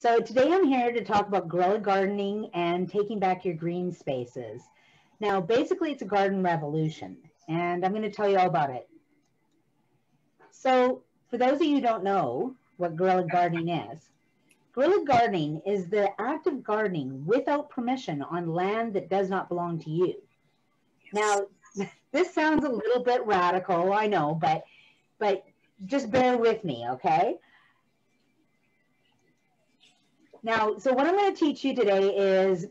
So today I'm here to talk about guerrilla gardening and taking back your green spaces. Now, basically it's a garden revolution, and I'm going to tell you all about it. So for those of you who don't know what guerrilla gardening is the act of gardening without permission on land that does not belong to you. Now, this sounds a little bit radical, I know, but just bear with me, okay? Now, so what I'm going to teach you today is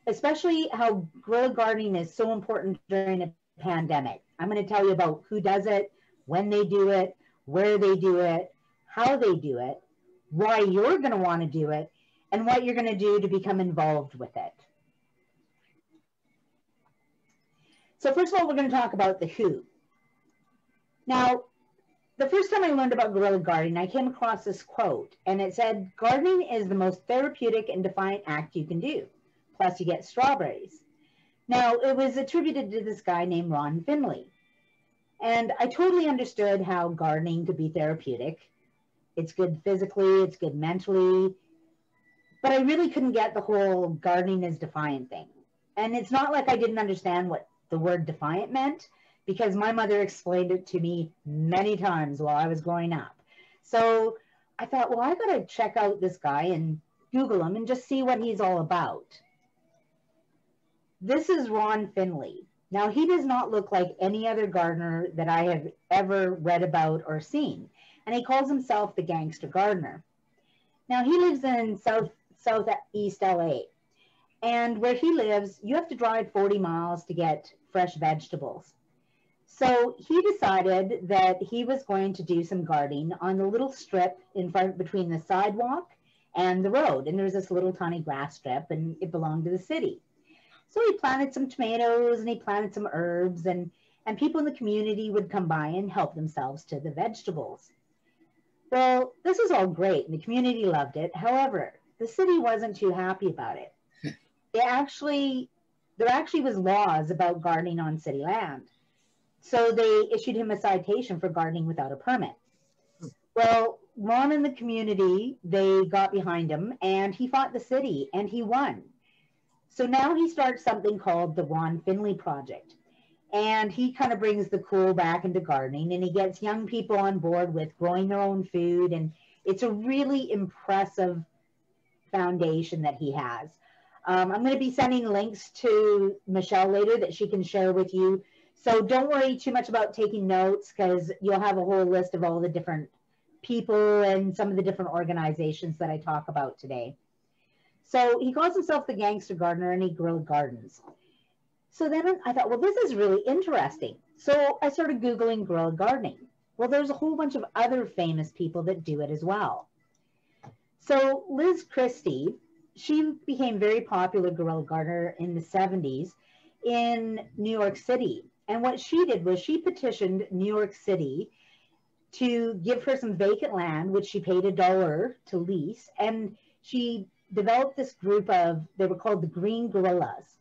especially how guerrilla gardening is so important during a pandemic. I'm going to tell you about who does it, when they do it, where they do it, how they do it, why you're going to want to do it, and what you're going to do to become involved with it. So first of all, we're going to talk about the who. Now, the first time I learned about guerrilla gardening, I came across this quote, and it said, "Gardening is the most therapeutic and defiant act you can do. Plus, you get strawberries." Now, it was attributed to this guy named Ron Finley. And I totally understood how gardening could be therapeutic. It's good physically, it's good mentally, but I really couldn't get the whole gardening is defiant thing. And it's not like I didn't understand what the word defiant meant, because my mother explained it to me many times while I was growing up. So I thought, well, I got to check out this guy and Google him and just see what he's all about. This is Ron Finley. Now, he does not look like any other gardener that I have ever read about or seen, and he calls himself the gangster gardener. Now, he lives in southeast LA, and where he lives, you have to drive 40 miles to get fresh vegetables. So he decided that he was going to do some gardening on the little strip in front between the sidewalk and the road. And there's this little tiny grass strip, and it belonged to the city. So he planted some tomatoes and he planted some herbs, and people in the community would come by and help themselves to the vegetables. Well, this was all great and the community loved it. However, the city wasn't too happy about it. There actually was laws about gardening on city land. So they issued him a citation for gardening without a permit. Well, Ron and the community, they got behind him and he fought the city and he won. So now he starts something called the Ron Finley Project. And he kind of brings the cool back into gardening, and he gets young people on board with growing their own food. And it's a really impressive foundation that he has. I'm going to be sending links to Michelle later that she can share with you. So don't worry too much about taking notes, because you'll have a whole list of all the different people and some of the different organizations that I talk about today. So he calls himself the gangster gardener, and he guerrilla gardens. So then I thought, well, this is really interesting. So I started Googling guerrilla gardening. Well, there's a whole bunch of other famous people that do it as well. So Liz Christie, she became very popular guerrilla gardener in the 70s in New York City. And what she did was she petitioned New York City to give her some vacant land, which she paid $1 to lease. And she developed this group of, they were called the Green Guerillas.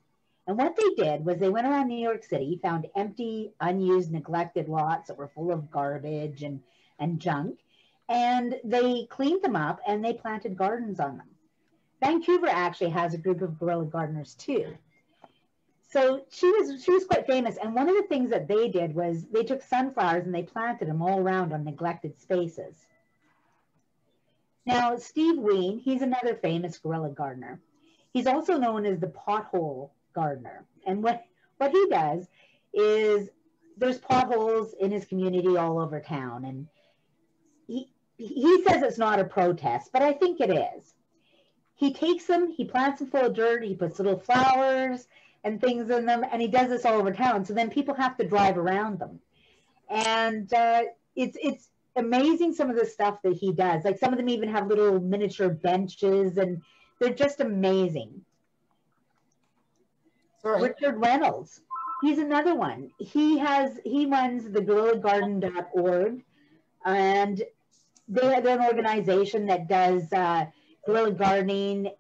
And what they did was they went around New York City, found empty, unused, neglected lots that were full of garbage and junk, and they cleaned them up and they planted gardens on them. Vancouver actually has a group of guerrilla gardeners too. So she was quite famous, and one of the things that they did was they took sunflowers and they planted them all around on neglected spaces. Now, Steve Ween, he's another famous guerrilla gardener. He's also known as the pothole gardener. And what he does is there's potholes in his community all over town. And he says it's not a protest, but I think it is. He takes them, he plants them full of dirt, he puts little flowers and things in them, and he does this all over town. So then people have to drive around them. And it's amazing some of the stuff that he does. Like some of them even have little miniature benches, and they're just amazing. Sorry. Richard Reynolds, he's another one. He runs the guerrillagarden.org, and they're an organization that does guerrilla gardening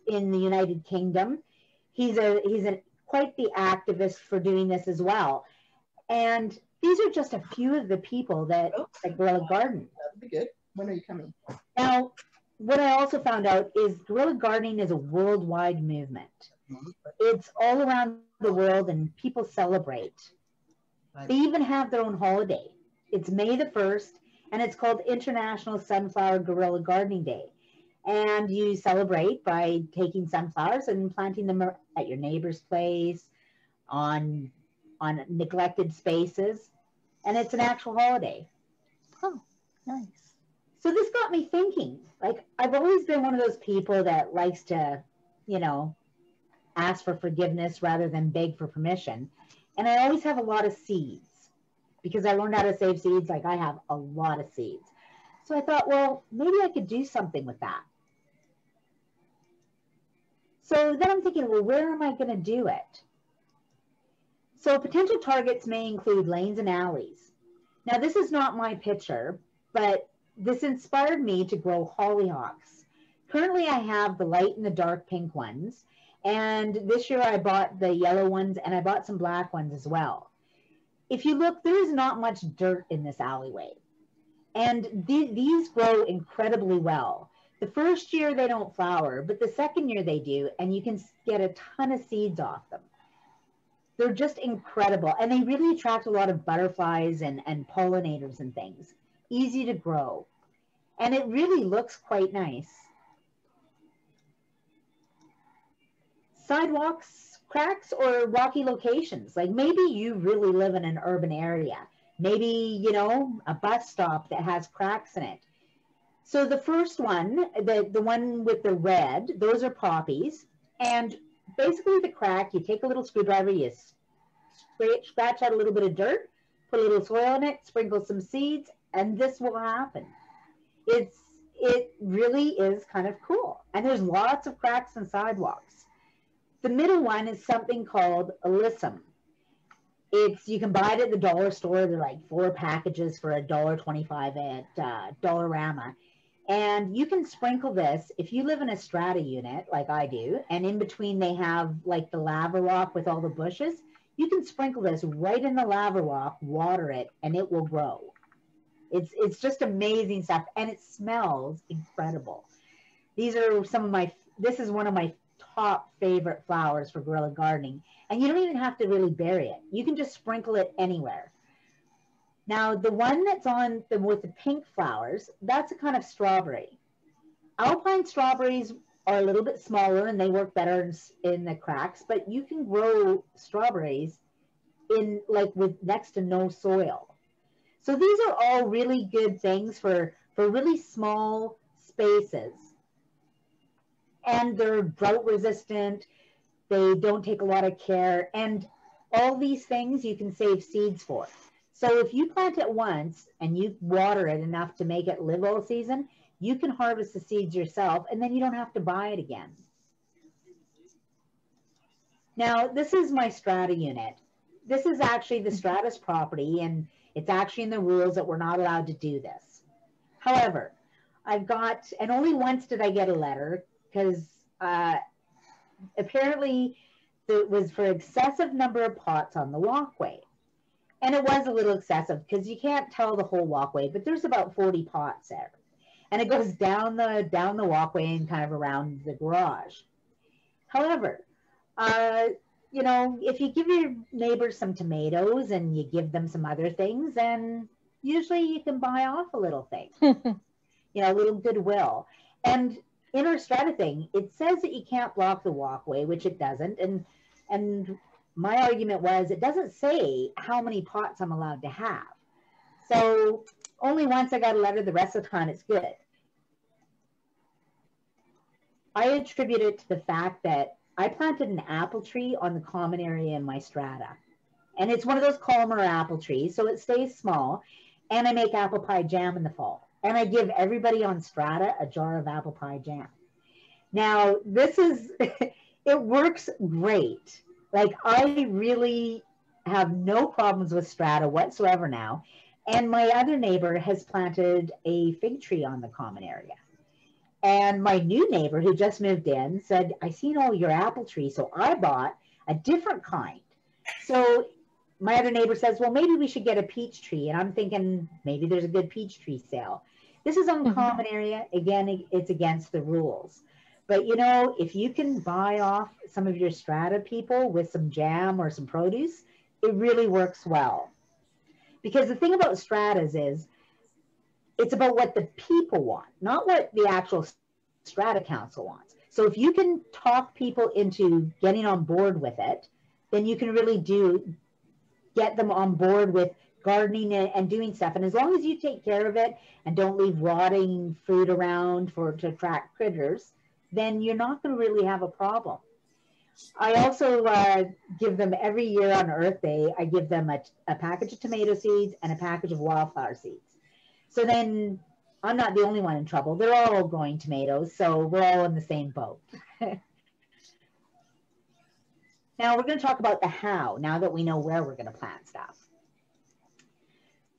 in the United Kingdom. He's quite the activist for doing this as well. And these are just a few of the people that guerrilla garden. That'd be good. When are you coming? Now, what I also found out is guerrilla gardening is a worldwide movement. It's all around the world and people celebrate. They even have their own holiday. It's May the 1st, and it's called International Sunflower Guerrilla Gardening Day. And you celebrate by taking sunflowers and planting them at your neighbor's place, on neglected spaces, and it's an actual holiday. Oh, nice. So this got me thinking, like, I've always been one of those people that likes to, you know, ask for forgiveness rather than beg for permission. And I always have a lot of seeds because I learned how to save seeds. Like, I have a lot of seeds. So I thought, well, maybe I could do something with that. So then I'm thinking, well, where am I going to do it? So potential targets may include lanes and alleys. Now, this is not my picture, but this inspired me to grow hollyhocks. Currently, I have the light and the dark pink ones. And this year I bought the yellow ones, and I bought some black ones as well. If you look, there is not much dirt in this alleyway. And these grow incredibly well. The first year they don't flower, but the second year they do, and you can get a ton of seeds off them. They're just incredible. And they really attract a lot of butterflies and pollinators and things. Easy to grow. And it really looks quite nice. Sidewalks, cracks, or rocky locations. Like maybe you really live in an urban area. Maybe, you know, a bus stop that has cracks in it. So the first one, the one with the red, those are poppies. And basically the crack, you take a little screwdriver, you scratch out a little bit of dirt, put a little soil in it, sprinkle some seeds, and this will happen. It really is kind of cool. And there's lots of cracks and sidewalks. The middle one is something called alyssum. You can buy it at the dollar store. They're like 4 packages for $1.25 at Dollarama. And you can sprinkle this if you live in a strata unit like I do, and in between they have like the lava rock with all the bushes. You can sprinkle this right in the lava rock, water it, and it will grow. It's just amazing stuff, and it smells incredible. This is one of my top favorite flowers for guerrilla gardening, and you don't even have to really bury it. You can just sprinkle it anywhere. Now, the one that's with the pink flowers, that's a kind of strawberry. Alpine strawberries are a little bit smaller and they work better in the cracks, but you can grow strawberries with next to no soil. So these are all really good things for really small spaces. And they're drought resistant. They don't take a lot of care. And all these things you can save seeds for. So if you plant it once and you water it enough to make it live all season, you can harvest the seeds yourself, and then you don't have to buy it again. Now, this is my strata unit. This is actually the strata's property, and it's actually in the rules that we're not allowed to do this. However, and only once did I get a letter, because apparently it was for excessive number of pots on the walkway. And it was a little excessive because you can't tell the whole walkway, but there's about 40 pots there. And it goes down the walkway and kind of around the garage. However, you know, if you give your neighbors some tomatoes and you give them some other things, then usually you can buy off a little thing, you know, a little goodwill. And in our strata thing, it says that you can't block the walkway, which it doesn't. And my argument was, it doesn't say how many pots I'm allowed to have. So only once I got a letter, the rest of the time it's good. I attribute it to the fact that I planted an apple tree on the common area in my strata. And it's one of those Colmer apple trees, so it stays small. And I make apple pie jam in the fall. And I give everybody on strata a jar of apple pie jam. Now, it works great. Like, I really have no problems with strata whatsoever now. And my other neighbor has planted a fig tree on the common area. And my new neighbor who just moved in said, I seen all your apple trees, so I bought a different kind. So my other neighbor says, well, maybe we should get a peach tree. And I'm thinking, maybe there's a good peach tree sale. This is uncommon area. Again, it's against the rules. But you know, if you can buy off some of your strata people with some jam or some produce, it really works well. Because the thing about stratas is it's about what the people want, not what the actual strata council wants. So if you can talk people into getting on board with it, then you can really get them on board with gardening and doing stuff. And as long as you take care of it and don't leave rotting food around to attract critters, then you're not going to really have a problem. I also give them every year on Earth Day, I give them a package of tomato seeds and a package of wildflower seeds. So then I'm not the only one in trouble. They're all growing tomatoes, so we're all in the same boat. Now we're going to talk about the how, now that we know where we're going to plant stuff.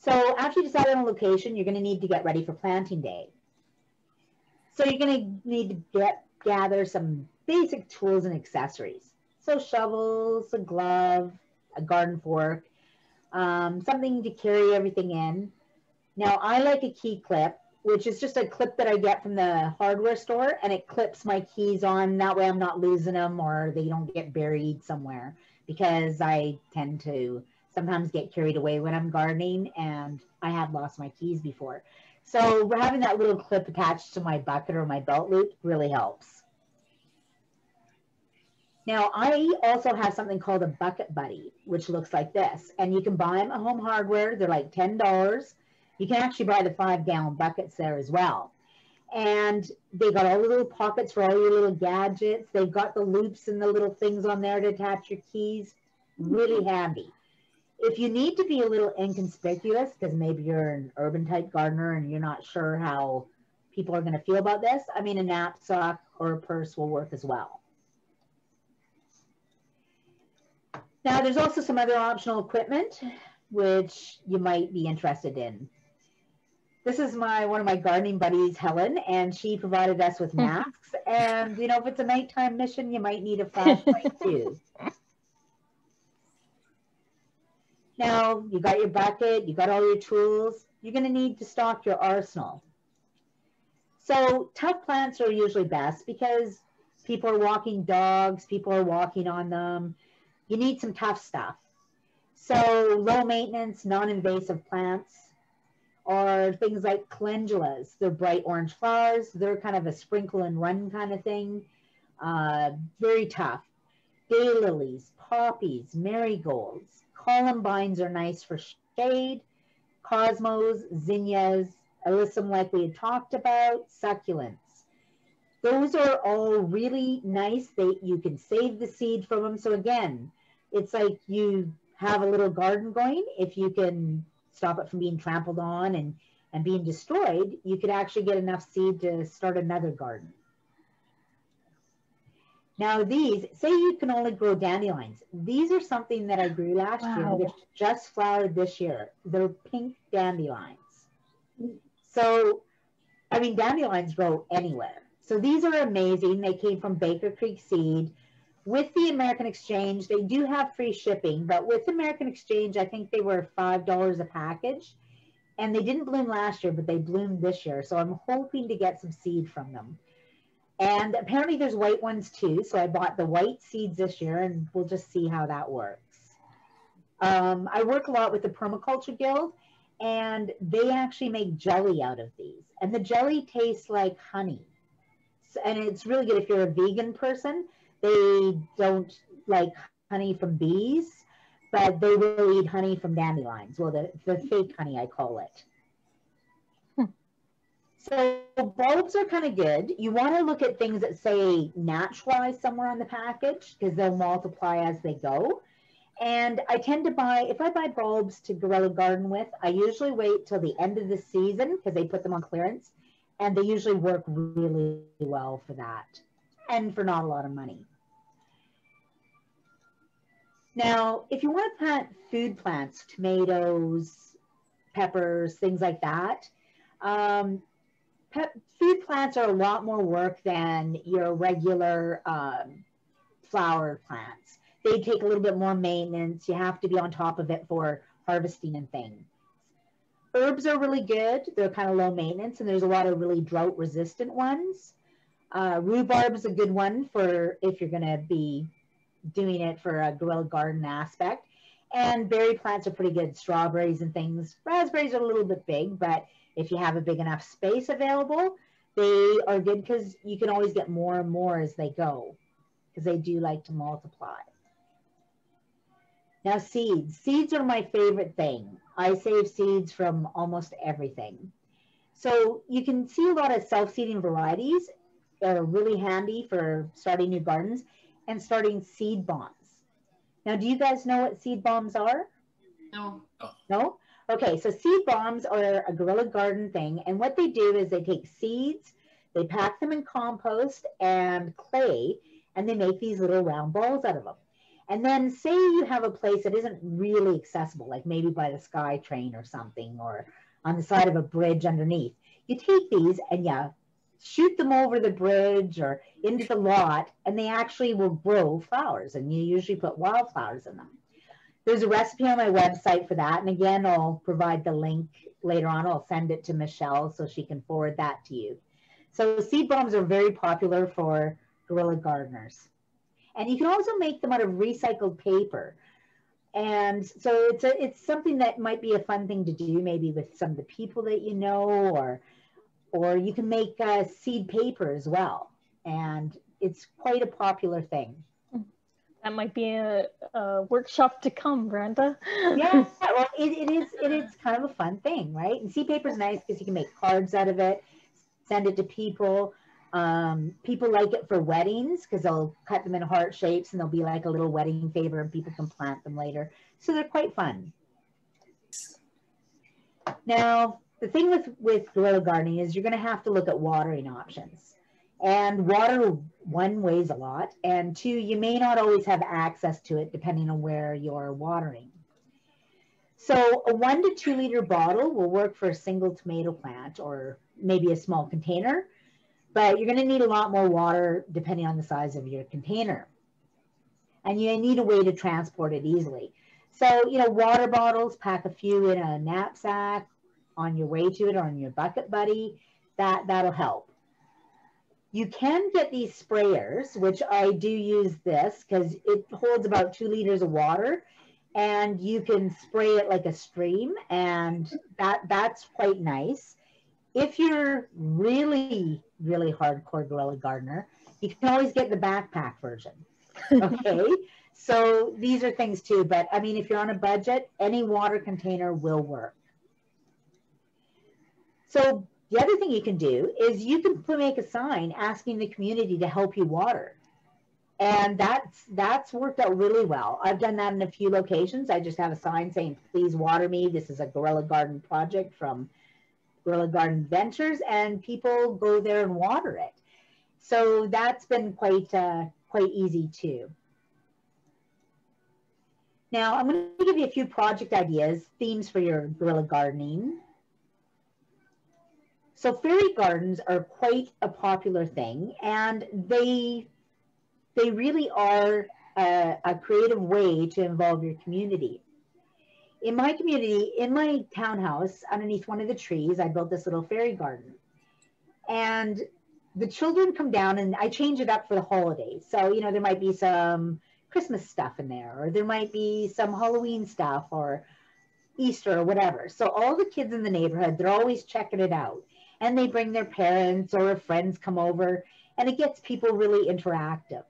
So after you decide on a location, you're going to need to get ready for planting day. So you're going to need to gather some basic tools and accessories. So shovels, a glove, a garden fork, something to carry everything in. Now I like a key clip, which is just a clip that I get from the hardware store, and it clips my keys on. That way I'm not losing them or they don't get buried somewhere, because I tend to sometimes get carried away when I'm gardening, and I have lost my keys before. So having that little clip attached to my bucket or my belt loop really helps. Now, I also have something called a bucket buddy, which looks like this. And you can buy them at Home Hardware. They're like $10. You can actually buy the 5-gallon buckets there as well. And they got all the little pockets for all your little gadgets. They've got the loops and the little things on there to attach your keys. Really handy. If you need to be a little inconspicuous, because maybe you're an urban type gardener and you're not sure how people are going to feel about this, I mean, a knapsack or a purse will work as well. Now, there's also some other optional equipment which you might be interested in. This is one of my gardening buddies, Helen, and she provided us with masks. And, you know, if it's a nighttime mission, you might need a flashlight too. Now, you got your bucket, you got all your tools. You're going to need to stock your arsenal. So tough plants are usually best because people are walking dogs, people are walking on them. You need some tough stuff. So low maintenance, non-invasive plants, or things like calendulas. They're bright orange flowers. They're kind of a sprinkle and run kind of thing. Very tough. Daylilies, poppies, marigolds. Columbines are nice for shade. Cosmos, zinnias, alyssum like we had talked about, succulents. Those are all really nice. You can save the seed from them. So again, it's like you have a little garden going. If you can stop it from being trampled on and being destroyed, you could actually get enough seed to start another garden. Now these, say you can only grow dandelions. These are something that I grew last year, which just flowered this year. They're pink dandelions. So, I mean, dandelions grow anywhere. So these are amazing. They came from Baker Creek Seed. With the American Exchange, they do have free shipping, but with American Exchange, I think they were $5 a package. And they didn't bloom last year, but they bloomed this year. So I'm hoping to get some seed from them. And apparently there's white ones too. So I bought the white seeds this year, and we'll just see how that works. I work a lot with the Permaculture Guild, and they actually make jelly out of these. And the jelly tastes like honey. And it's really good if you're a vegan person. They don't like honey from bees, but they will eat honey from dandelions. Well, the fake honey, I call it. So bulbs are kind of good. You want to look at things that say naturalized somewhere on the package, because they'll multiply as they go. And I tend to buy, if I buy bulbs to Guerrilla garden with, I usually wait till the end of the season because they put them on clearance, and they usually work really well for that and for not a lot of money. Now, if you want to plant food plants, tomatoes, peppers, things like that, food plants are a lot more work than your regular flower plants. They take a little bit more maintenance. You have to be on top of it for harvesting and things. Herbs are really good. They're kind of low maintenance, and there's a lot of really drought resistant ones. Rhubarb is a good one for if you're going to be doing it for a guerrilla garden aspect. And berry plants are pretty good. Strawberries and things. Raspberries are a little bit big, but if you have a big enough space available, they are good because you can always get more and more as they go, because they do like to multiply. Now seeds. Seeds are my favorite thing. I save seeds from almost everything. So you can see a lot of self-seeding varieties that are really handy for starting new gardens and starting seed bombs. Now, do you guys know what seed bombs are? No. No? Okay, so seed bombs are a guerrilla garden thing, and what they do is they take seeds, they pack them in compost and clay, and they make these little round balls out of them. And then say you have a place that isn't really accessible, like maybe by the Sky Train or something, or on the side of a bridge underneath. You take these and you shoot them over the bridge or into the lot, and they actually will grow flowers, and you usually put wildflowers in them. There's a recipe on my website for that, and again, I'll provide the link later on. I'll send it to Michelle so she can forward that to you. So seed bombs are very popular for guerrilla gardeners. And you can also make them out of recycled paper. And so it's something that might be a fun thing to do, maybe with some of the people that you know, or you can make seed paper as well. And it's quite a popular thing. That might be a workshop to come, Brenda. Yeah, well, it is kind of a fun thing, right? And seed paper is nice because you can make cards out of it, send it to people. People like it for weddings because they'll cut them in heart shapes and they'll be like a little wedding favor, and people can plant them later. So they're quite fun. Now, the thing with guerrilla gardening is you're going to have to look at watering options. And water, one, weighs a lot, and two, you may not always have access to it depending on where you're watering. So a 1 to 2 liter bottle will work for a single tomato plant or maybe a small container, but you're going to need a lot more water depending on the size of your container. And you need a way to transport it easily. So, you know, water bottles, pack a few in a knapsack on your way to it or on your bucket buddy, that'll help. You can get these sprayers, which I do use this because it holds about 2 liters of water, and you can spray it like a stream, and that's quite nice. If you're really, really hardcore guerrilla gardener, you can always get the backpack version. Okay, so these are things too, but I mean, if you're on a budget, any water container will work. So the other thing you can do is you can make a sign asking the community to help you water. And that's worked out really well. I've done that in a few locations. I just have a sign saying, please water me. This is a guerrilla garden project from Guerrilla Garden Ventures, and people go there and water it. So that's been quite easy too. Now I'm going to give you a few project ideas, themes for your guerrilla gardening. So fairy gardens are quite a popular thing, and they really are a creative way to involve your community. In my community, in my townhouse, underneath one of the trees, I built this little fairy garden. And the children come down, and I change it up for the holidays. So, you know, there might be some Christmas stuff in there, or there might be some Halloween stuff, or Easter, or whatever. So all the kids in the neighborhood, they're always checking it out. And they bring their parents or friends come over, and it gets people really interactive.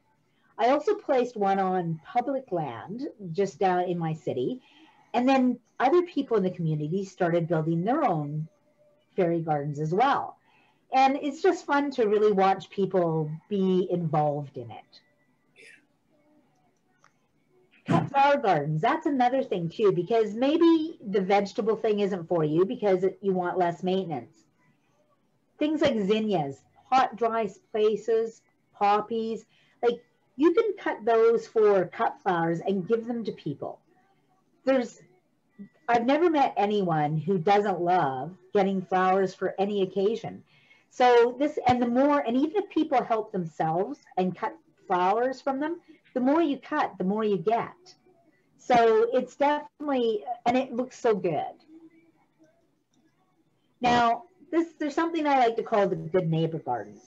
I also placed one on public land just down in my city. And then other people in the community started building their own fairy gardens as well. And it's just fun to really watch people be involved in it. Cut flower gardens, that's another thing too, because maybe the vegetable thing isn't for you because you want less maintenance. Things like zinnias, hot, dry places, poppies, like you can cut those for cut flowers and give them to people. I've never met anyone who doesn't love getting flowers for any occasion. So and even if people help themselves and cut flowers from them, the more you cut, the more you get. So it's definitely, and it looks so good. Now, there's something I like to call the good neighbor garden.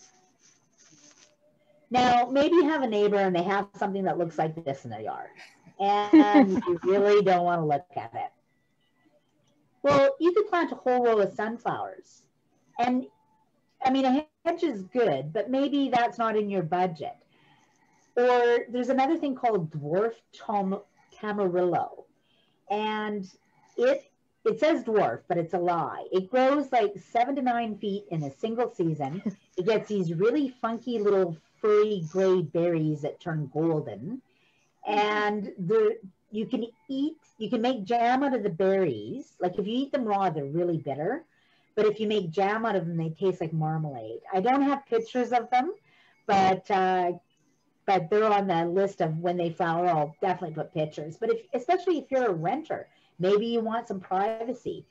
Now, maybe you have a neighbor and they have something that looks like this in their yard, and you really don't want to look at it. Well, you could plant a whole row of sunflowers. And I mean, a hedge is good, but maybe that's not in your budget. Or there's another thing called dwarf tamarillo. And it says dwarf, but it's a lie. It grows like 7 to 9 feet in a single season. It gets these really funky little furry gray berries that turn golden. And you can make jam out of the berries. Like if you eat them raw, they're really bitter. But if you make jam out of them, they taste like marmalade. I don't have pictures of them, but they're on the list of when they flower. I'll definitely put pictures. But especially if you're a renter, maybe you want some privacy.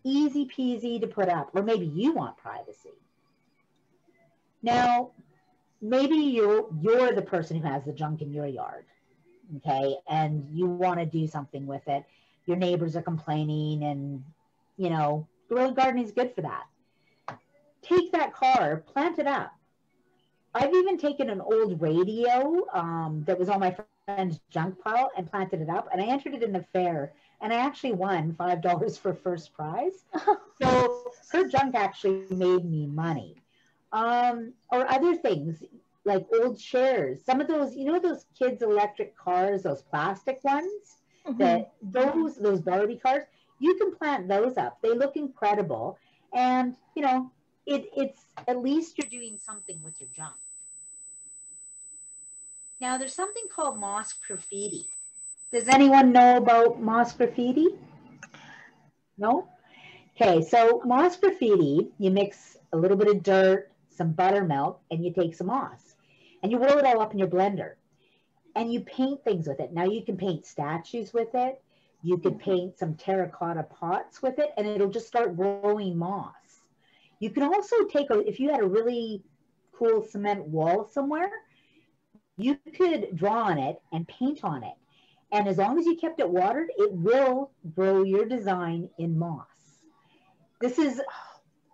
Easy peasy to put up, or maybe you want privacy. Now, maybe you're the person who has the junk in your yard, okay, and you want to do something with it. Your neighbors are complaining, and Guerrilla gardening is good for that. Take that car, plant it up. I've even taken an old radio that was on my friend's junk pile and planted it up, and I entered it in the fair, and I actually won $5 for first prize. So her junk actually made me money. Or other things like old chairs. Some of those, those kids' electric cars, those plastic ones, that those Barbie cars, you can plant those up. They look incredible. And, it's at least you're doing something with your junk. Now, there's something called moss graffiti. Does anyone know about moss graffiti? No? Okay, so moss graffiti, you mix a little bit of dirt, some buttermilk, and you take some moss. And you roll it all up in your blender. And you paint things with it. Now, you can paint statues with it. You could paint some terracotta pots with it, and it'll just start growing moss. You can also if you had a really cool cement wall somewhere, you could draw on it and paint on it. And as long as you kept it watered, it will grow your design in moss. This is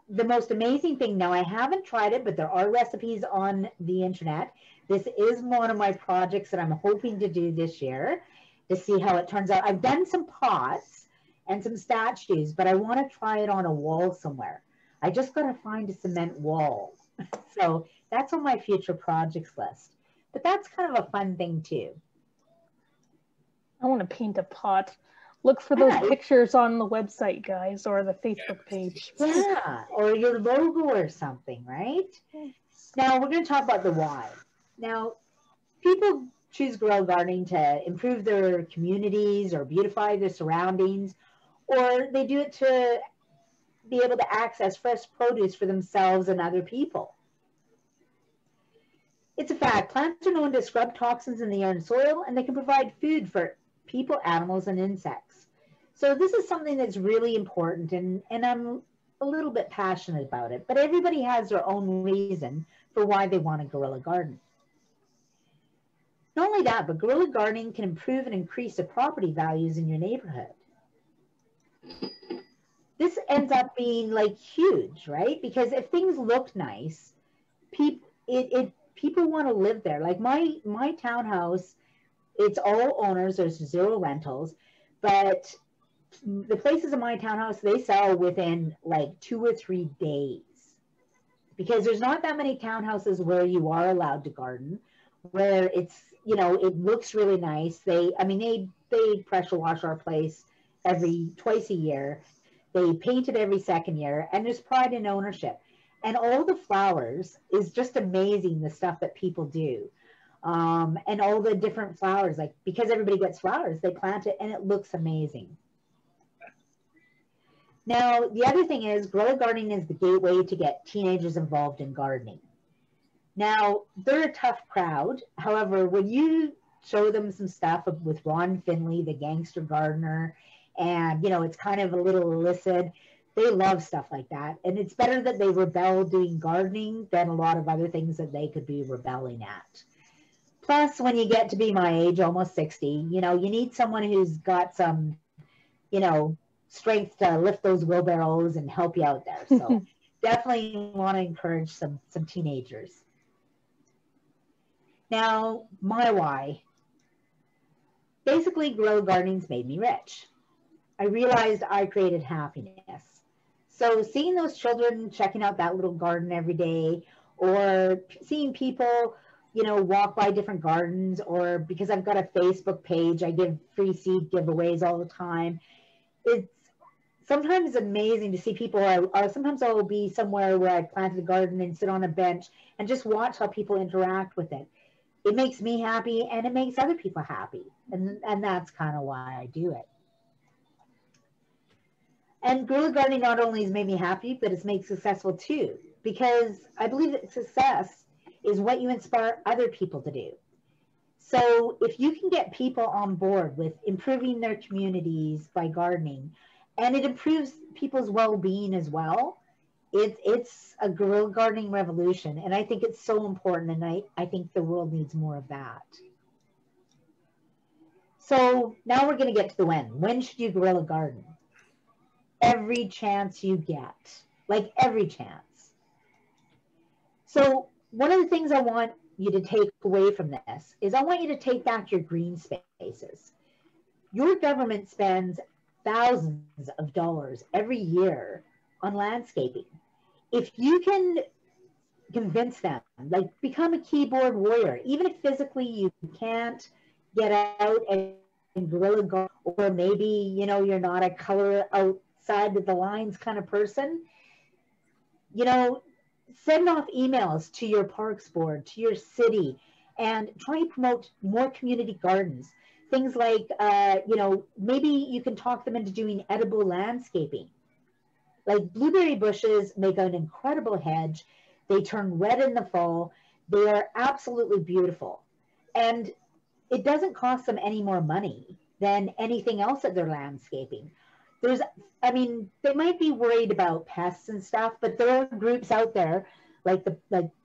the most amazing thing. Now, I haven't tried it, but there are recipes on the internet. This is one of my projects that I'm hoping to do this year to see how it turns out. I've done some pots and some statues, but I want to try it on a wall somewhere. I just got to find a cement wall. So that's on my future projects list. But that's kind of a fun thing too. I want to paint a pot. Look for those pictures on the website, guys, or the Facebook page. Yeah, or your logo or something, right? Now, we're going to talk about the why. Now, people choose guerrilla gardening to improve their communities or beautify their surroundings, or they do it to be able to access fresh produce for themselves and other people. It's a fact. Plants are known to scrub toxins in the air and soil, and they can provide food for people, animals, and insects. So this is something that's really important, and I'm a little bit passionate about it, but everybody has their own reason for why they want a guerrilla garden. Not only that, but guerrilla gardening can improve and increase the property values in your neighborhood. This ends up being like huge, right? Because if things look nice, people want to live there. Like my townhouse, it's all owners, there's 0 rentals, but the places in my townhouse, they sell within like 2 or 3 days, because there's not that many townhouses where you are allowed to garden, where it's, it looks really nice. They pressure wash our place twice a year. They paint it every second year, and there's pride in ownership. And all the flowers is just amazing, the stuff that people do. And all the different flowers, like, because everybody gets flowers, they plant it and it looks amazing. Now, the other thing is, guerrilla gardening is the gateway to get teenagers involved in gardening. Now, they're a tough crowd. However, when you show them some stuff with Ron Finley, the gangster gardener, and, it's kind of a little illicit, they love stuff like that. And it's better that they rebel doing gardening than a lot of other things that they could be rebelling at. Plus, when you get to be my age, almost 60, you need someone who's got some, strength to lift those wheelbarrows and help you out there. So definitely want to encourage some teenagers. Now, my why. Basically, guerrilla gardening's made me rich. I realized I created happiness. So seeing those children checking out that little garden every day, or seeing people, you know, walk by different gardens, or because I've got a Facebook page, I give free seed giveaways all the time. It's sometimes amazing to see people, or sometimes I will be somewhere where I planted a garden and sit on a bench and just watch how people interact with it. It makes me happy and it makes other people happy. And that's kind of why I do it. And guerrilla gardening not only has made me happy, but it's made me successful too, because I believe that success is what you inspire other people to do. So if you can get people on board with improving their communities by gardening, and it improves people's well-being as well, it's a guerrilla gardening revolution. And I think it's so important, and I think the world needs more of that. So now we're going to get to the when. When should you guerrilla garden? Every chance you get, like every chance. So one of the things I want you to take away from this is I want you to take back your green spaces. Your government spends thousands of dollars every year on landscaping. If you can convince them, like become a keyboard warrior, even if physically you can't get out and guerrilla garden, or maybe, you know, you're not a color outside of the lines kind of person, you know, send off emails to your parks board, to your city, and try and promote more community gardens. Things like, you know, maybe you can talk them into doing edible landscaping. Like blueberry bushes make an incredible hedge. They turn red in the fall. They are absolutely beautiful. And it doesn't cost them any more money than anything else that they're landscaping. I mean, they might be worried about pests and stuff, but there are groups out there, like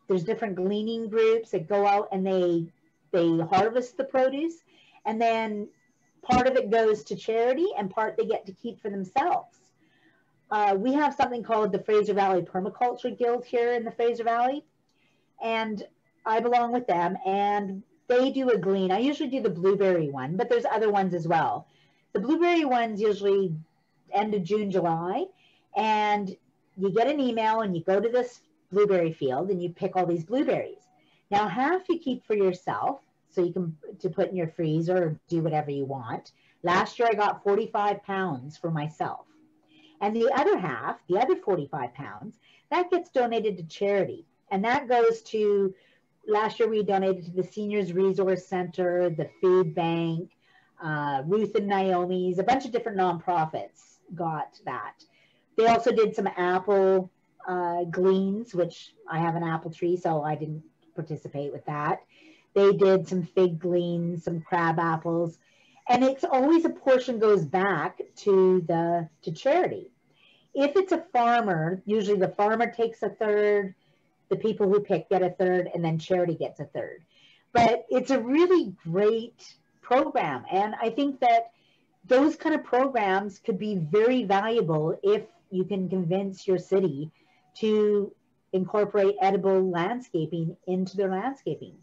there's different gleaning groups that go out and they harvest the produce, and then part of it goes to charity and part they get to keep for themselves. We have something called the Fraser Valley Permaculture Guild here in the Fraser Valley, and I belong with them, and they do a glean. I usually do the blueberry one, but there's other ones as well. The blueberry one's usually end of June, July, and you get an email and you go to this blueberry field and you pick all these blueberries. Now, half you keep for yourself, so you can to put in your freezer or do whatever you want. Last year I got 45 pounds for myself. And the other half, the other 45 pounds, that gets donated to charity. And that goes to, last year we donated to the Seniors Resource Center, the Food Bank, Ruth and Naomi's, a bunch of different nonprofits got that. They also did some apple gleans, which I have an apple tree, so I didn't participate with that. They did some fig gleans, some crab apples, and it's always a portion goes back to charity. If it's a farmer, usually the farmer takes a third, the people who pick get a third, and then charity gets a third. But it's a really great program, and I think that those kind of programs could be very valuable if you can convince your city to incorporate edible landscaping into their landscaping.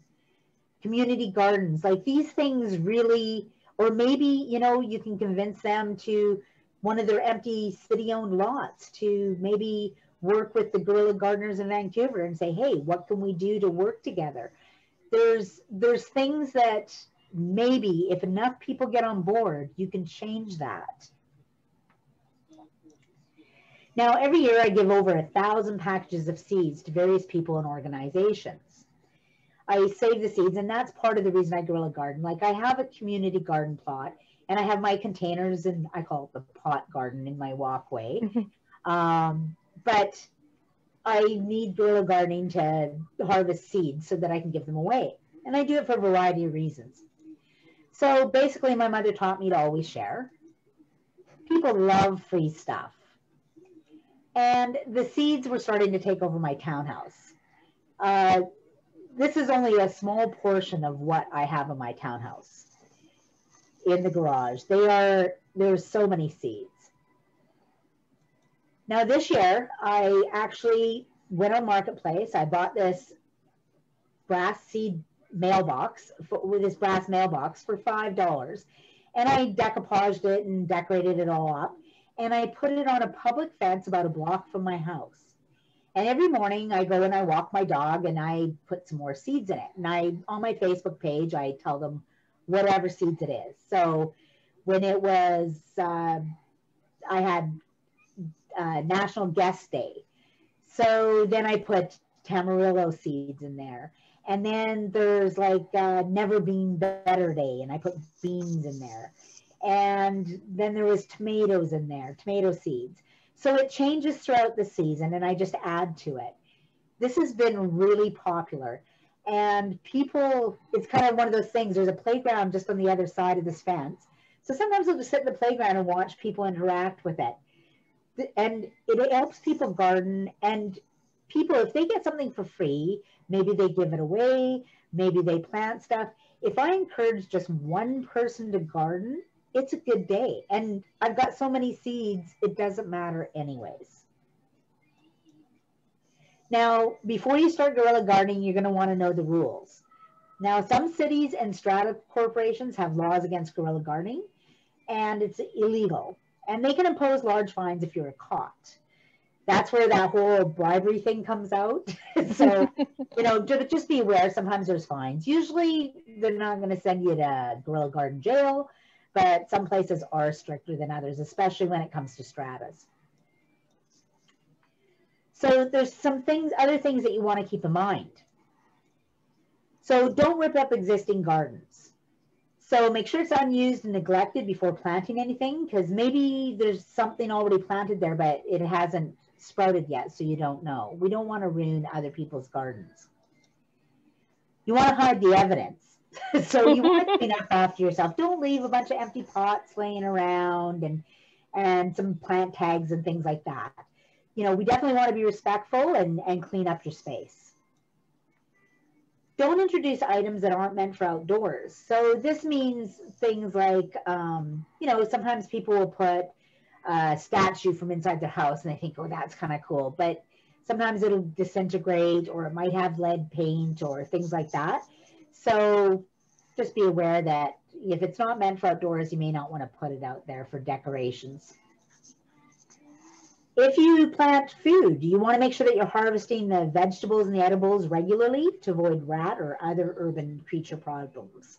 Community gardens, like these things really, or maybe, you know, you can convince them to one of their empty city-owned lots to maybe work with the guerrilla gardeners in Vancouver and say, hey, what can we do to work together? There's things that maybe if enough people get on board, you can change that. Now, every year I give over 1,000 packages of seeds to various people and organizations. I save the seeds, and that's part of the reason I guerrilla garden. Like I have a community garden plot, and I have my containers, and I call it the pot garden in my walkway. But I need guerrilla gardening to harvest seeds so that I can give them away. And I do it for a variety of reasons. So basically, my mother taught me to always share. People love free stuff. And the seeds were starting to take over my townhouse. This is only a small portion of what I have in my townhouse in the garage. There's so many seeds. Now this year, I actually went on Marketplace. I bought this brass seed mailbox, with this brass mailbox for $5. And I decoupaged it and decorated it all up. And I put it on a public fence about a block from my house. And every morning I go and I walk my dog and I put some more seeds in it. And on my Facebook page, I tell them whatever seeds it is. So when it was, I had National Guest Day. So then I put Tamarillo seeds in there. And then there's like Never Been Better Day, and I put beans in there. And then there was tomatoes in there, tomato seeds. So it changes throughout the season, and I just add to it. This has been really popular. And people, it's kind of one of those things. There's a playground just on the other side of this fence. So sometimes I'll just sit in the playground and watch people interact with it. And it helps people garden. And people, if they get something for free, maybe they give it away, maybe they plant stuff. If I encourage just one person to garden, it's a good day. And I've got so many seeds, it doesn't matter anyways. Now, before you start guerrilla gardening, you're going to want to know the rules. Now, some cities and strata corporations have laws against guerrilla gardening, and it's illegal. And they can impose large fines if you're caught. That's where that whole bribery thing comes out. So, just be aware, sometimes there's fines. Usually they're not going to send you to guerrilla garden jail, but some places are stricter than others, especially when it comes to stratas. So there's some other things that you want to keep in mind. So don't rip up existing gardens. So make sure it's unused and neglected before planting anything, because maybe there's something already planted there, but it hasn't sprouted yet, so you don't know. We don't want to ruin other people's gardens. You want to hide the evidence. So you want to clean up after yourself. Don't leave a bunch of empty pots laying around and some plant tags and things like that. We definitely want to be respectful and clean up your space. Don't introduce items that aren't meant for outdoors. So this means things like, sometimes people will put a statue from inside their house and they think, oh, that's kind of cool. But sometimes it'll disintegrate, or it might have lead paint or things like that. So just be aware that if it's not meant for outdoors, you may not want to put it out there for decorations. If you plant food, you want to make sure that you're harvesting the vegetables and the edibles regularly to avoid rat or other urban creature problems.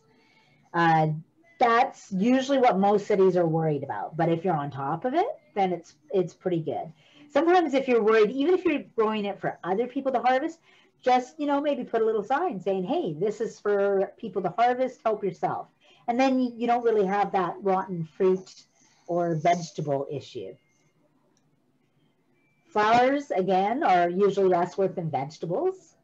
That's usually what most cities are worried about. But if you're on top of it, then it's pretty good. Sometimes if you're worried, even if you're growing it for other people to harvest, just, maybe put a little sign saying, hey, this is for people to harvest, help yourself. And then you don't really have that rotten fruit or vegetable issue. Flowers, again, are usually less worth than vegetables.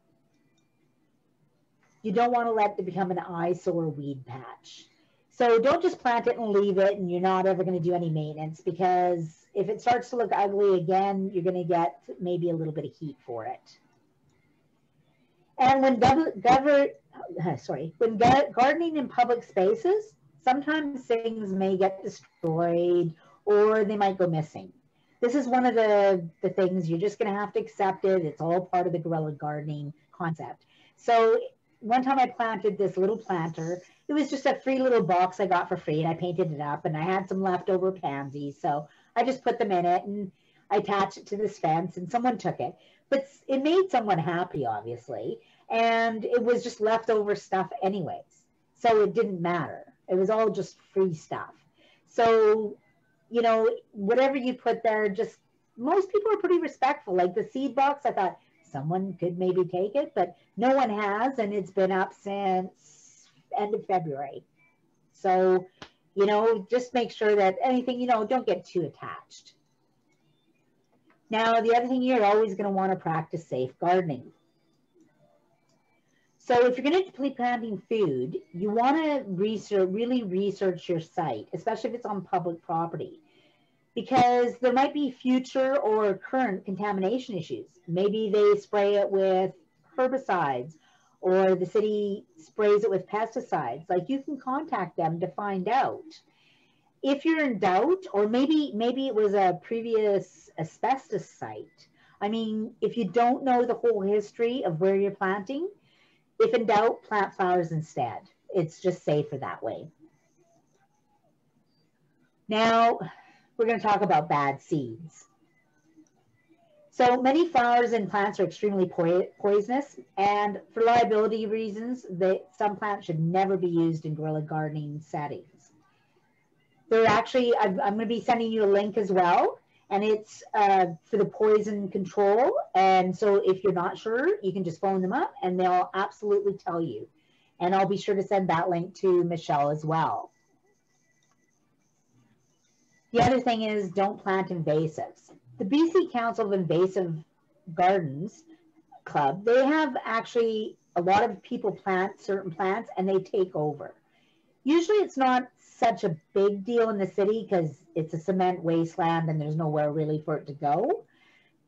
You don't want to let it become an eyesore weed patch. So don't just plant it and leave it and you're not ever going to do any maintenance, because if it starts to look ugly again, you're going to get maybe a little bit of heat for it. And when gardening in public spaces, sometimes things may get destroyed or they might go missing. This is one of the things you're just going to have to accept it. It's all part of the guerrilla gardening concept. So one time I planted this little planter. It was just a free little box I got for free, and I painted it up, and I had some leftover pansies. So I just put them in it and I attached it to this fence, and someone took it. But it made someone happy, obviously. And it was just leftover stuff anyways. So it didn't matter. It was all just free stuff. So, whatever you put there, just most people are pretty respectful. Like the seed box, I thought someone could maybe take it, but no one has, and it's been up since end of February. So, just make sure that anything, don't get too attached. Now, the other thing, you're always going to want to practice safe gardening. So if you're going to be planting food, you want to really research your site, especially if it's on public property, because there might be future or current contamination issues. Maybe they spray it with herbicides, or the city sprays it with pesticides. Like, you can contact them to find out. if you're in doubt, or maybe it was a previous asbestos site. I mean, if you don't know the whole history of where you're planting, if in doubt, plant flowers instead. It's just safer that way. Now, we're going to talk about bad seeds. So many flowers and plants are extremely poisonous, and for liability reasons, some plants should never be used in guerrilla gardening settings. They're actually, I'm going to be sending you a link as well, and it's for the poison control. And so if you're not sure, you can just phone them up and they'll absolutely tell you. And I'll be sure to send that link to Michelle as well. The other thing is, don't plant invasives. The BC Council of Invasive Gardens Club, they have actually, a lot of people plant certain plants and they take over. Usually it's not such a big deal in the city because it's a cement wasteland and there's nowhere really for it to go.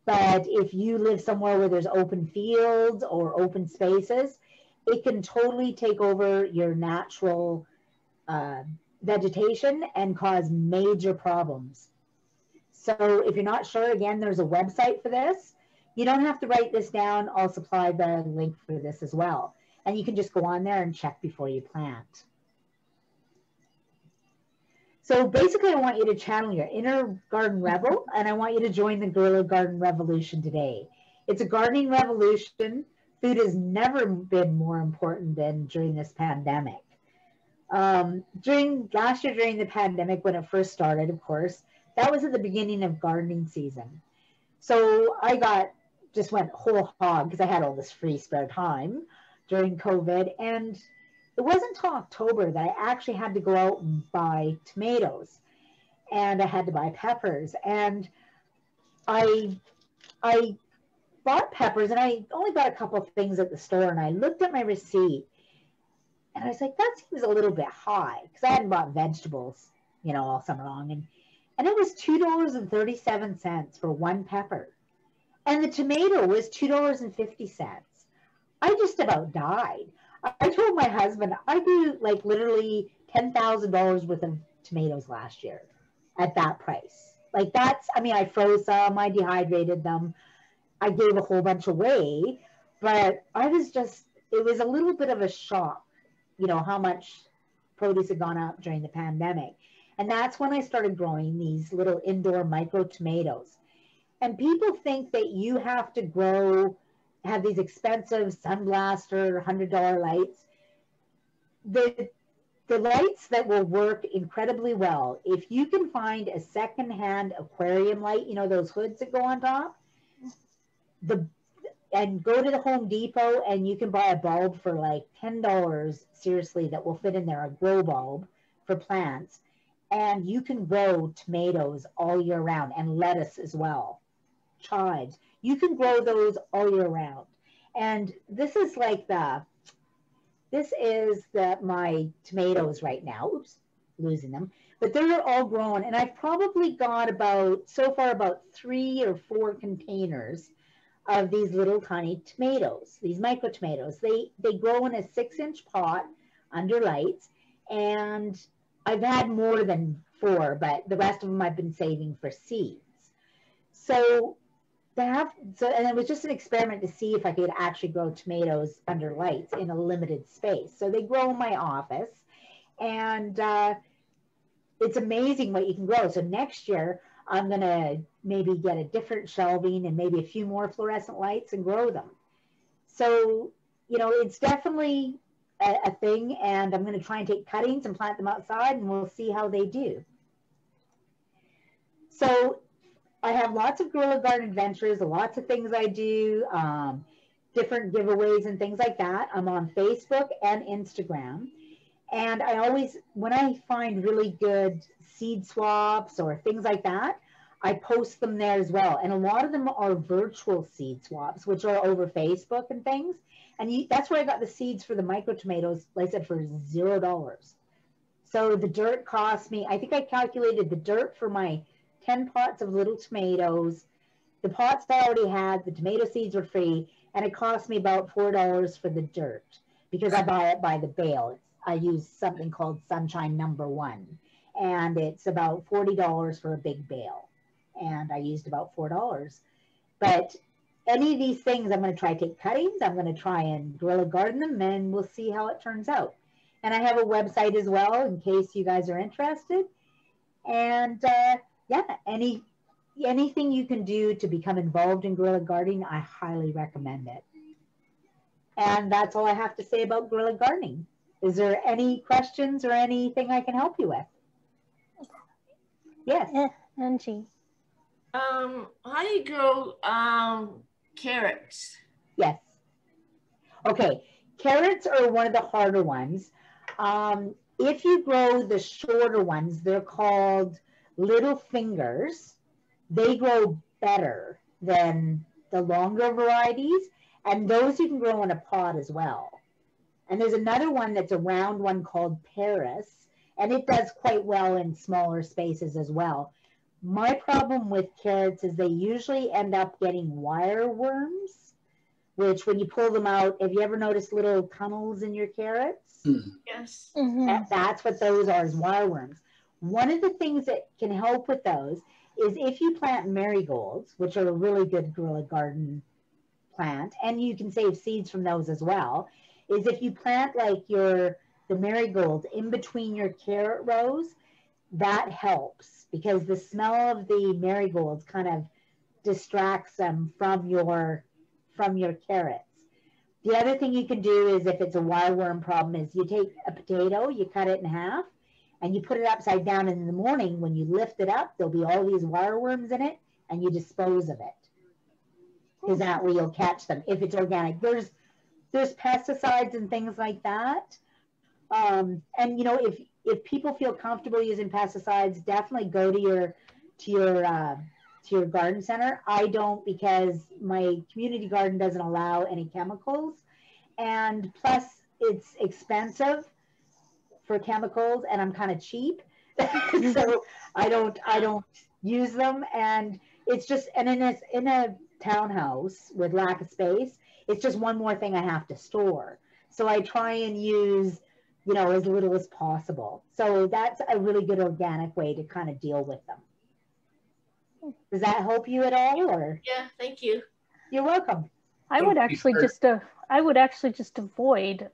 But if you live somewhere where there's open fields or open spaces, it can totally take over your natural vegetation and cause major problems. So if you're not sure, again, there's a website for this. You don't have to write this down. I'll supply the link for this as well. And you can just go on there and check before you plant. So basically, I want you to channel your inner garden rebel, and I want you to join the Guerrilla Garden Revolution today. It's a gardening revolution. Food has never been more important than during this pandemic. Last year during the pandemic, when it first started, of course, that was at the beginning of gardening season. So I just went whole hog because I had all this free spare time during COVID. And it wasn't until October that I actually had to go out and buy tomatoes, and I had to buy peppers. And I bought peppers, and I only bought a couple of things at the store, and I looked at my receipt and I was like, that seems a little bit high because I hadn't bought vegetables, you know, all summer long. And it was $2.37 for one pepper. And the tomato was $2.50. I just about died. I told my husband, I grew like literally $10,000 worth of tomatoes last year at that price. Like that's, I mean, I froze some, I dehydrated them, I gave a whole bunch away, but I was just, it was a little bit of a shock, you know, how much produce had gone up during the pandemic. And that's when I started growing these little indoor micro tomatoes. And people think that you have to have these expensive sunblaster, $100 lights. The lights that will work incredibly well, if you can find a secondhand aquarium light, you know, those hoods that go on top, and go to the Home Depot and you can buy a bulb for like $10, seriously, that will fit in there, a grow bulb for plants. And you can grow tomatoes all year round, and lettuce as well, chives. You can grow those all year round. And this is like my tomatoes right now. Oops, losing them. But they're all grown, and I've probably got so far about 3 or 4 containers of these little tiny tomatoes, these micro tomatoes. They grow in a 6-inch pot under lights, and I've had more than 4, but the rest of them I've been saving for seeds. So and it was just an experiment to see if I could actually grow tomatoes under lights in a limited space. So they grow in my office, and it's amazing what you can grow. So next year, I'm going to maybe get a different shelving and maybe a few more fluorescent lights and grow them. So, you know, it's definitely a thing, and I'm going to try and take cuttings and plant them outside, and we'll see how they do. So I have lots of Guerrilla Garden adventures, lots of things I do, different giveaways and things like that. I'm on Facebook and Instagram. And I always, when I find really good seed swaps or things like that, I post them there as well. And a lot of them are virtual seed swaps, which are over Facebook and things. And that's where I got the seeds for the micro tomatoes, like I said, for $0. So the dirt cost me, I think I calculated the dirt for my 10 pots of little tomatoes. The pots I already had, the tomato seeds were free, and it cost me about $4 for the dirt because I buy it by the bale. I use something called Sunshine No. 1. and it's about $40 for a big bale. And I used about $4. But any of these things, I'm going to try to take cuttings. I'm going to try and Guerrilla garden them, and we'll see how it turns out. And I have a website as well in case you guys are interested. And yeah, anything you can do to become involved in guerrilla gardening, I highly recommend it. And that's all I have to say about guerrilla gardening. Is there any questions or anything I can help you with? Yes. Angie. How do you grow carrots? Yes. Okay. Carrots are one of the harder ones. If you grow the shorter ones, they're called little fingers. They grow better than the longer varieties, and those you can grow in a pot as well. And there's another one that's a round one called Paris, and it does quite well in smaller spaces as well. My problem with carrots is they usually end up getting wire worms, which when you pull them out, have you ever noticed little tunnels in your carrots? Yes. That's what those are, is wire worms. One of the things that can help with those is if you plant marigolds, which are a really good guerrilla garden plant, and you can save seeds from those as well, is if you plant like the marigolds in between your carrot rows, that helps because the smell of the marigolds kind of distracts them from your carrots. The other thing you can do is if it's a wireworm problem is you take a potato, you cut it in half, and you put it upside down, and in the morning when you lift it up, there'll be all these wireworms in it, and you dispose of it. Because that way you'll catch them if it's organic. There's pesticides and things like that. And you know, if people feel comfortable using pesticides, definitely go to your garden center. I don't, because my community garden doesn't allow any chemicals, and plus it's expensive for chemicals, and I'm kind of cheap, so I don't use them. And it's just, and in a townhouse with lack of space, it's just one more thing I have to store. So I try and use, you know, as little as possible. So that's a really good organic way to kind of deal with them. Does that help you at all, or? Yeah, thank you. You're welcome. I would actually just avoid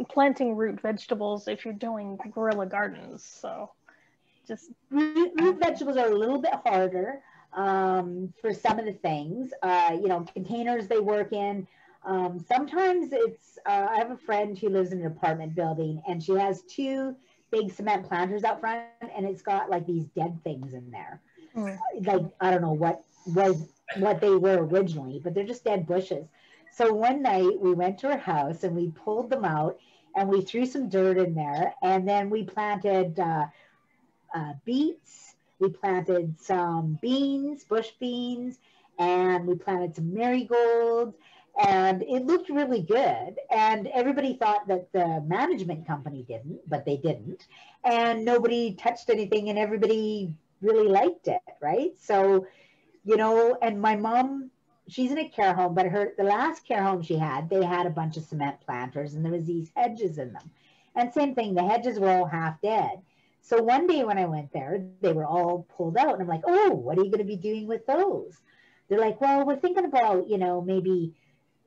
planting root vegetables if you're doing guerrilla gardens. So just root vegetables are a little bit harder for some of the things. You know, containers they work in. Sometimes it's, I have a friend who lives in an apartment building, and she has 2 big cement planters out front, and it's got like these dead things in there. Like, I don't know what they were originally, but they're just dead bushes. So one night we went to her house and we pulled them out and we threw some dirt in there, and then we planted beets, we planted some beans, bush beans, and we planted some marigolds, and it looked really good. And everybody thought that the management company didn't, but they didn't. And nobody touched anything, and everybody really liked it, right? So, you know, and my mom, she's in a care home, but the last care home she had, they had a bunch of cement planters, and there was these hedges in them. And same thing, the hedges were all half dead. So one day when I went there, they were all pulled out, and I'm like, oh, what are you going to be doing with those? They're like, well, we're thinking about, you know, maybe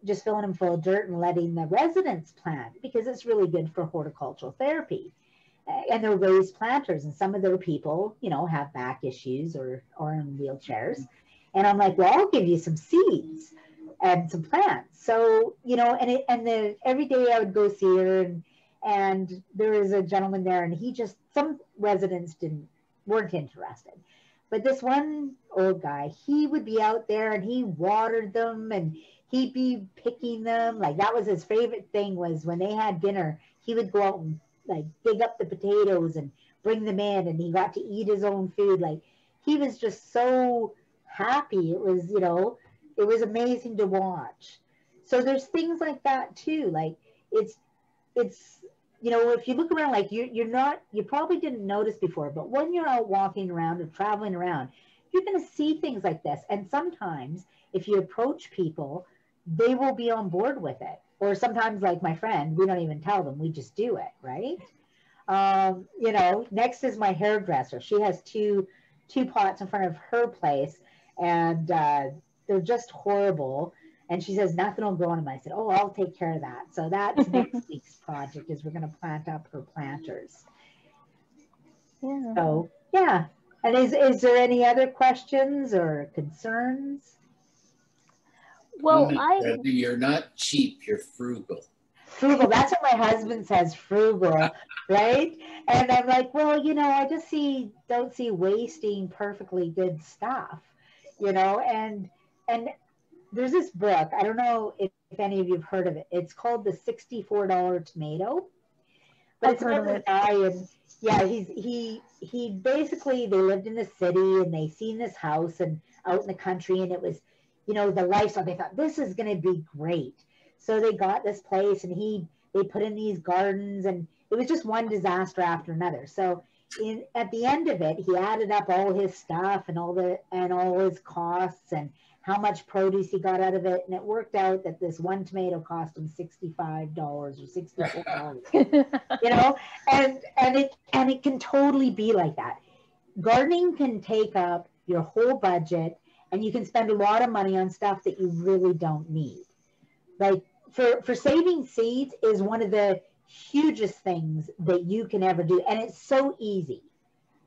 just filling them full of dirt and letting the residents plant, because it's really good for horticultural therapy. And they're raised planters, and some of their people, you know, have back issues or in wheelchairs. And I'm like, well, I'll give you some seeds and some plants. So, you know, every day I would go see her, and there was a gentleman there, and some residents weren't interested. But this one old guy, he would be out there and he watered them, and he'd be picking them. Like, that was his favorite thing, was when they had dinner, he would go out and like dig up the potatoes and bring them in, and he got to eat his own food. Like, he was just so happy. It was, you know, it was amazing to watch. So there's things like that too. Like, it's, you know, if you look around, like you probably didn't notice before, but when you're out walking around or traveling around, you're going to see things like this. And sometimes if you approach people, they will be on board with it. Or sometimes, like my friend, we don't even tell them, we just do it, right? You know, next is my hairdresser. She has two pots in front of her place, and they're just horrible. And she says nothing will grow on them. I said, oh, I'll take care of that. So that's next week's project, is we're going to plant up her planters. Yeah. So yeah. And is there any other questions or concerns? Well, you're not cheap, you're frugal. Frugal, that's what my husband says, frugal, right? And I'm like, well, you know, I just don't see wasting perfectly good stuff, you know, and there's this book, I don't know if any of you have heard of it. It's called The $64 Tomato. But it's about this guy, and yeah, he basically, they lived in the city and they seen this house and out in the country, and it was, you know, the lifestyle. They thought this is going to be great. So they got this place, and they put in these gardens, and it was just one disaster after another. So at the end of it, he added up all his stuff and all his costs and how much produce he got out of it, and it worked out that this one tomato cost him $65 or $64. You know, and it can totally be like that. Gardening can take up your whole budget, and you can spend a lot of money on stuff that you really don't need. Like for saving seeds is one of the hugest things that you can ever do, and it's so easy.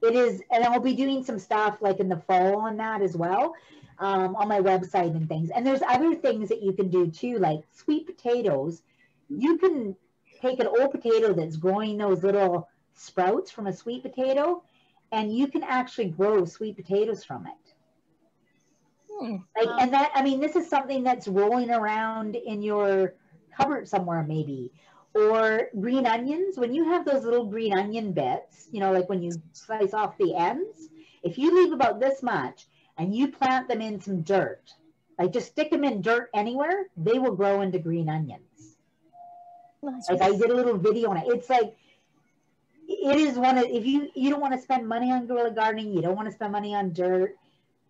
It is, and I'll be doing some stuff like in the fall on that as well, on my website and things. And there's other things that you can do too, like sweet potatoes. You can take an old potato that's growing those little sprouts from a sweet potato, and you can actually grow sweet potatoes from it. Like, and that, I mean, this is something that's rolling around in your cupboard somewhere maybe. Or green onions, when you have those little green onion bits, you know, like when you slice off the ends, if you leave about this much and you plant them in some dirt, like just stick them in dirt anywhere, they will grow into green onions. Nice. Like I did a little video on it. It's like, it is one of, if you don't want to spend money on guerrilla gardening, you don't want to spend money on dirt,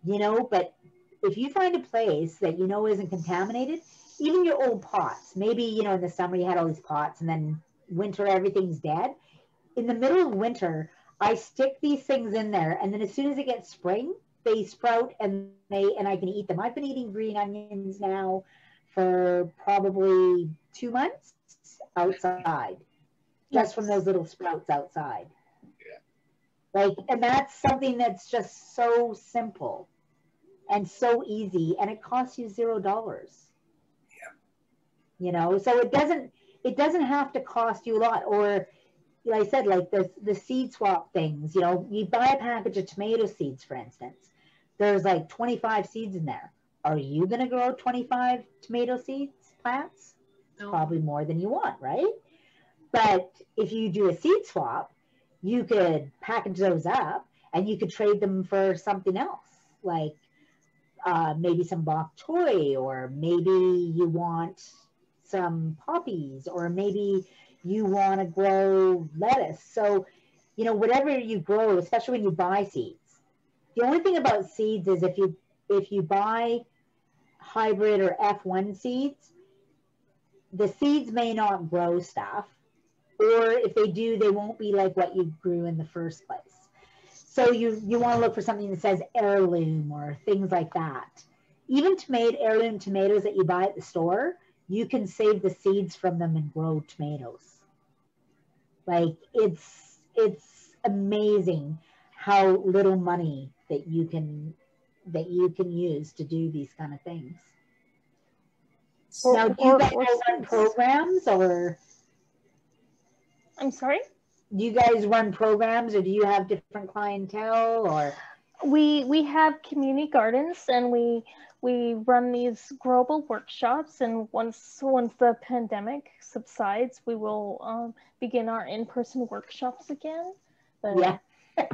you know, but if you find a place that you know isn't contaminated, even your old pots, maybe, you know, in the summer you had all these pots and then winter everything's dead. In the middle of winter, I stick these things in there, and then as soon as it gets spring, they sprout and I can eat them. I've been eating green onions now for probably 2 months outside, just from those little sprouts outside. Yeah. Like, and that's something that's just so simple and so easy, and it costs you $0. You know, so it doesn't have to cost you a lot. Or like I said, like the seed swap things, you know, you buy a package of tomato seeds, for instance, there's like 25 seeds in there. Are you going to grow 25 tomato seeds plants? No. Probably more than you want, right? But if you do a seed swap, you could package those up and you could trade them for something else, like maybe some bok choy, or maybe you want some poppies, or maybe you want to grow lettuce. So, you know, whatever you grow, especially when you buy seeds. The only thing about seeds is if you buy hybrid or F1 seeds, the seeds may not grow stuff, or if they do, they won't be like what you grew in the first place. So you want to look for something that says heirloom or things like that. Even heirloom tomatoes that you buy at the store, you can save the seeds from them and grow tomatoes. Like it's amazing how little money that you can use to do these kind of things. Now, do you guys run programs, or? I'm sorry? Do you guys run programs, or do you have different clientele, or? We have community gardens, and we run these GrowABLE workshops, and once the pandemic subsides, we will begin our in-person workshops again. But yeah,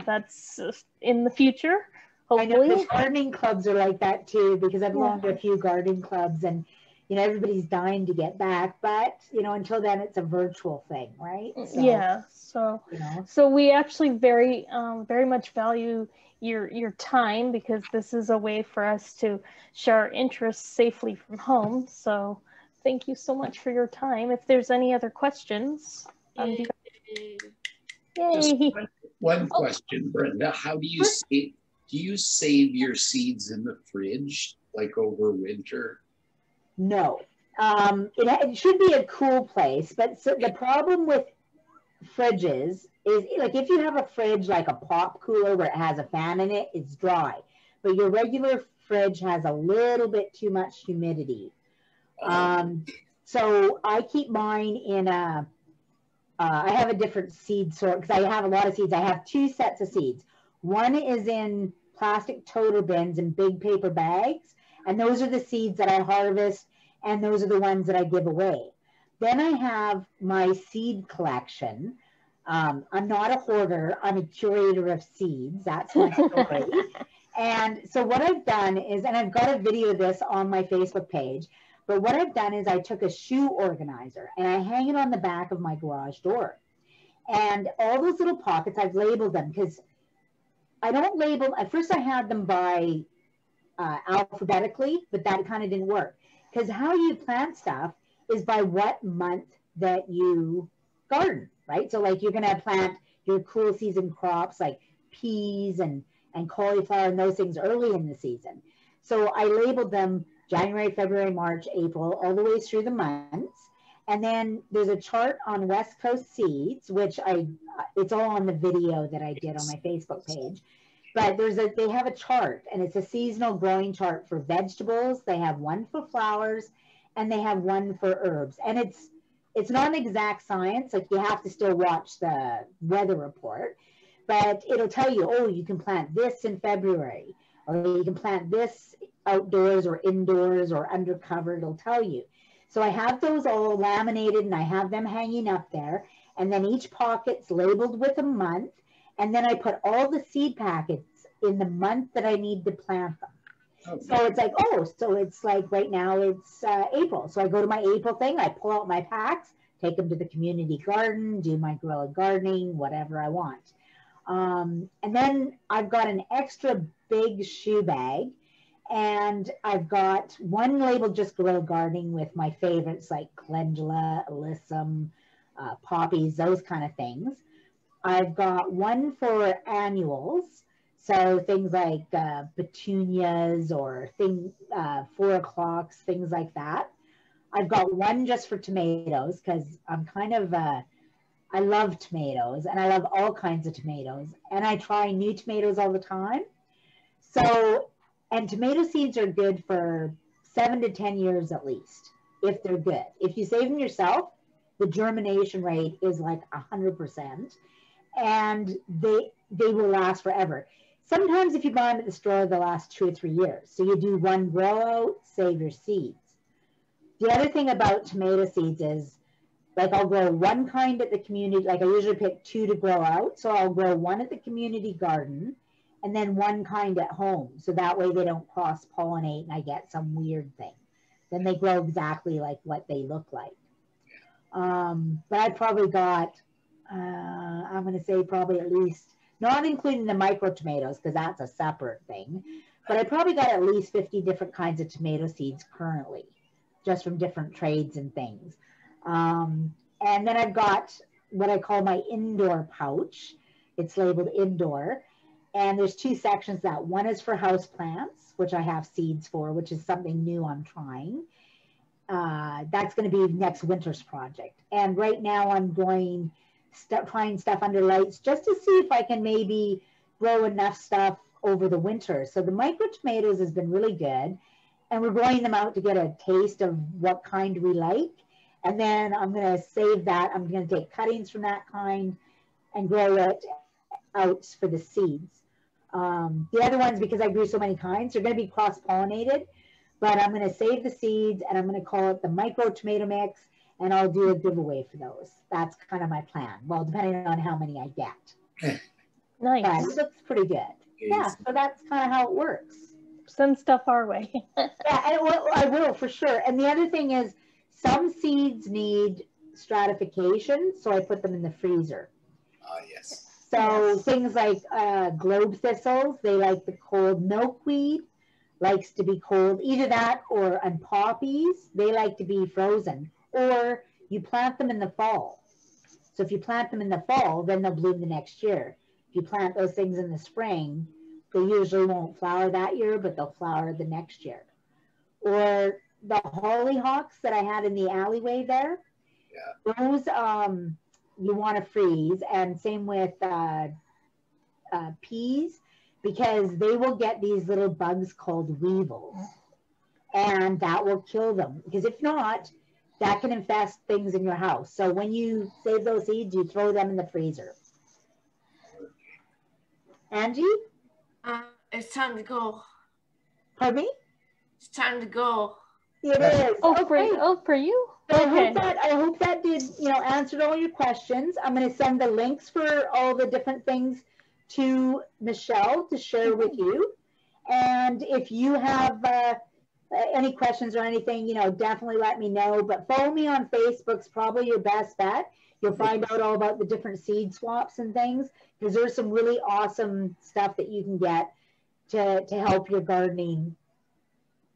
that's in the future, hopefully. I know the gardening clubs are like that too, because I belong to a few gardening clubs, and you know, everybody's dying to get back, but you know, until then it's a virtual thing, right? So, yeah. So, you know. So we actually very much value your time, because this is a way for us to share our interests safely from home. So thank you so much for your time. If there's any other questions. Just Yay. one question, Brenda. How do you save your seeds in the fridge, like over winter? No. It should be a cool place, but so the problem with fridges is, like, if you have a fridge like a pop cooler where it has a fan in it, it's dry. But your regular fridge has a little bit too much humidity. So I keep mine in I have a different seed sort because I have a lot of seeds. I have two sets of seeds. One is in plastic toter bins and big paper bags, and those are the seeds that I harvest, and those are the ones that I give away. Then I have my seed collection. I'm not a hoarder. I'm a curator of seeds. That's my story. And so what I've done is, and I've got a video of this on my Facebook page, but what I've done is I took a shoe organizer and I hang it on the back of my garage door. And all those little pockets, I've labeled them because I don't label, at first I had them by alphabetically, but that kind of didn't work. Because how you plant stuff is by what month that you garden, right? So like you're going to plant your cool season crops like peas and cauliflower and those things early in the season. So I labeled them January, February, March, April, all the way through the months. And then there's a chart on West Coast Seeds, which it's all on the video that I did on my Facebook page. But they have a chart, and it's a seasonal growing chart for vegetables. They have one for flowers, and they have one for herbs. And it's not an exact science. Like, you have to still watch the weather report, but it'll tell you, oh, you can plant this in February, or you can plant this outdoors or indoors or undercover. It'll tell you. So I have those all laminated, and I have them hanging up there. And then each pocket's labeled with a month. And then I put all the seed packets in the month that I need to plant them. Okay. So it's like, so it's like right now it's April. So I go to my April thing, I pull out my packs, take them to the community garden, do my Guerrilla gardening, whatever I want. And then I've got an extra big shoe bag, and I've got one labeled just Guerrilla gardening with my favorites like calendula, alyssum, poppies, those kind of things. I've got one for annuals, so things like petunias or 4 o'clocks, things like that. I've got one just for tomatoes because I'm kind of, I love tomatoes, and I love all kinds of tomatoes, and I try new tomatoes all the time. So, and tomato seeds are good for 7 to 10 years at least, if they're good. If you save them yourself, the germination rate is like 100%. And they will last forever. Sometimes if you buy them at the store, they'll last 2 or 3 years. So you do one grow out, save your seeds. The other thing about tomato seeds is, like, I'll grow one kind at the community, like I usually pick 2 to grow out. So I'll grow one at the community garden and then one kind at home. So that way they don't cross-pollinate and I get some weird thing. Then they grow exactly like what they look like. But I've probably got, I'm going to say probably at least, not including the micro tomatoes because that's a separate thing, but I probably got at least 50 different kinds of tomato seeds currently, just from different trades and things. And then I've got what I call my indoor pouch. It's labeled indoor. And there's 2 sections. That one is for houseplants, which I have seeds for, which is something new I'm trying. That's going to be next winter's project. And right now I'm trying stuff under lights just to see if I can maybe grow enough stuff over the winter. So the micro tomatoes has been really good, and we're growing them out to get a taste of what kind we like. And then I'm going to save that. I'm going to take cuttings from that kind and grow it out for the seeds. The other ones, because I grew so many kinds, they're going to be cross-pollinated, but I'm going to save the seeds, and I'm going to call it the micro tomato mix, and I'll do a giveaway for those. That's kind of my plan. Well, depending on how many I get. Nice. But it looks pretty good. Yeah, so that's kind of how it works. Send stuff our way. Yeah, I will for sure. And the other thing is, some seeds need stratification, so I put them in the freezer. Yes. So things like globe thistles, they like the cold. Milkweed likes to be cold. Either that and poppies, they like to be frozen. Or you plant them in the fall. So if you plant them in the fall, then they'll bloom the next year. If you plant those things in the spring, they usually won't flower that year, but they'll flower the next year. Or the hollyhocks that I had in the alleyway there, those you want to freeze, and same with peas, because they will get these little bugs called weevils, and that will kill them, because if not, that can infest things in your house. So when you save those seeds, you throw them in the freezer. Angie? It's time to go. Pardon me? It's time to go. It is. Oh, okay. For you? So Okay. I hope that did, answered all your questions. I'm going to send the links for all the different things to Michelle to share with you. And if you have any questions or anything, definitely let me know. But follow me on Facebook's probably your best bet. You'll find out all about the different seed swaps and things, because there's some really awesome stuff that you can get to help your gardening.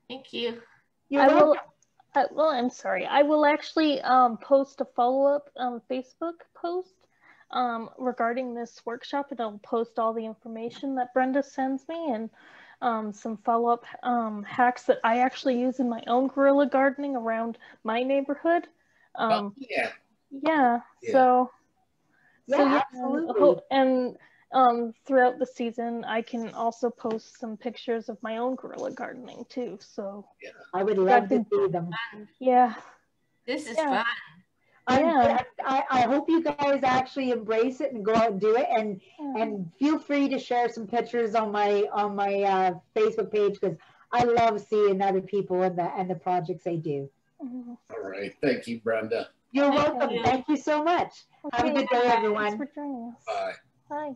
Thank you. You're welcome. Well, I'm sorry. I will actually post a follow-up Facebook post regarding this workshop, and I'll post all the information that Brenda sends me, and some follow-up hacks that I actually use in my own guerrilla gardening around my neighborhood. Yeah. So absolutely. And throughout the season, I can also post some pictures of my own guerrilla gardening too. So I would love to see them. Yeah. This is fun. I hope you guys actually embrace it and go out and do it, and feel free to share some pictures on my Facebook page, because I love seeing other people and the projects they do. All right. Thank you, Brenda. You're welcome. Thank you so much. Okay. Have a good day, everyone. Thanks for joining us. Bye. Bye.